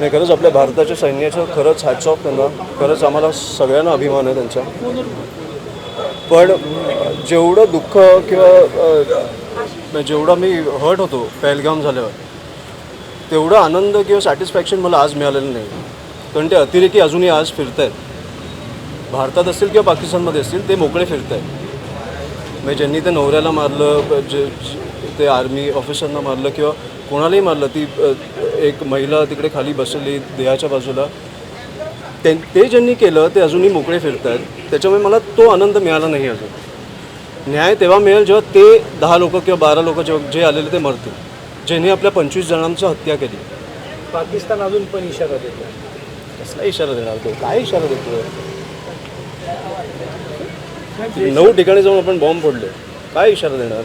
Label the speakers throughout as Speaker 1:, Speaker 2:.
Speaker 1: नाही, खरंच आपल्या भारताच्या सैन्याचं खरंच हॅट्स ऑफ त्यांना. खरंच आम्हाला सगळ्यांना अभिमान आहे त्यांचा. पण जेवढं दुःख किंवा जेवढा मी हर्ट होतो पहलगाम झाल्यावर, तेवढा आनंद किंवा सॅटिस्फॅक्शन मला आज मिळालेलं नाही. कारण ते अतिरेकी अजूनही आज फिरत आहेत. भारतात असतील किंवा पाकिस्तानमध्ये असतील, ते मोकळे फिरत आहेत. म्हणजे ज्यांनी ते नवऱ्याला मारलं, ते आर्मी ऑफिसरना मारलं किंवा कोणालाही मारलं, ती एक महिला तिकडे खाली बसली देहाच्या बाजूला, ते ज्यांनी केलं ते अजूनही मोकळे फिरत आहेत. त्याच्यामुळे मला तो आनंद मिळाला नाही अजून. न्याय तेव्हा मिळेल जेव्हा ते 10 लोक किंवा 12 लोक जे आलेले ते मरतील, ज्यांनी आपल्या 25 जणांची हत्या केली.
Speaker 2: पाकिस्तान अजून पण इशारा देतो.
Speaker 1: कसला इशारा देणार तो? काय इशारा देतो? 9 ठिकाणी जाऊन आपण बॉम्ब फोडले, काय इशारा देणार?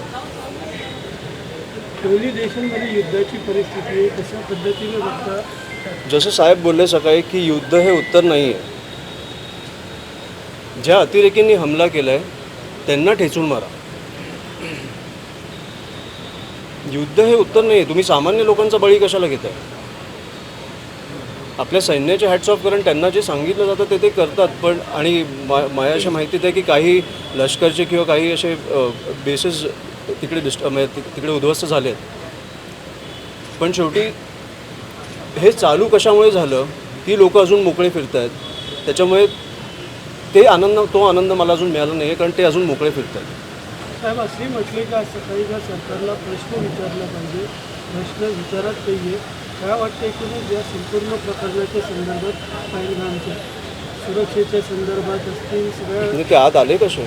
Speaker 2: दोन्ही देशांमध्ये युद्धाची परिस्थिती आहे, कशा पद्धतीने बघता?
Speaker 1: जसं साहेब बोलले सकाळी की युद्ध हे उत्तर नाही आहे. ज्या अतिरेकींनी हमला केला आहे त्यांना ठेचून मारा. युद्ध हे उत्तर नाही आहे. तुम्ही सामान्य लोकांचा बळी कशाला घेताय? आपल्या सैन्याचे हॅट्स ऑफ, कारण त्यांना जे सांगितलं जातं ते करतात. पण आणि मला अशा माहितीत आहे की काही लष्करचे किंवा काही असे बेसेस तिकडे उद्ध्वस्त झाले आहेत. पण शेवटी हे चालू कशामुळे झालं? ती लोकं अजून मोकळे फिरत आहेत. त्याच्यामुळे तो आनंद मला अजून मिळाला नाही आहे, कारण ते अजून मोकळे फिरत आहेत.
Speaker 2: साहेब, असे म्हटले का सकाळी का सरकारला प्रश्न विचारला पाहिजे, प्रश्न विचारत नाही आहे. काय वाटतं की या संपूर्ण प्रकरणाच्या संदर्भात, पहलगामच्या सुरक्षेच्या संदर्भात असतील सगळ्या,
Speaker 1: ते आत आले कसे?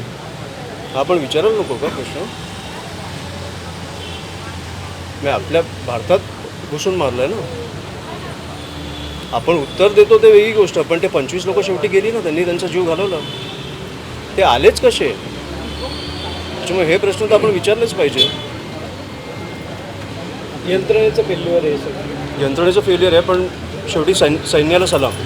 Speaker 1: आपण विचारायला नको का प्रश्न? मी आपल्या भारतात घुसून मारलं आहे ना. आपण उत्तर देतो ते वेगळी गोष्ट, पण ते 25 लोक शेवटी गेली ना, त्यांनी त्यांचा जीव घालवला. ते आलेच कसे? त्याच्यामुळे हे प्रश्न तर आपण विचारलेच पाहिजे.
Speaker 2: यंत्रणेचं फेल्युअर आहे सगळं.
Speaker 1: यंत्रणेचं फेल्युअर आहे, पण शेवटी सैन्याला सलाम.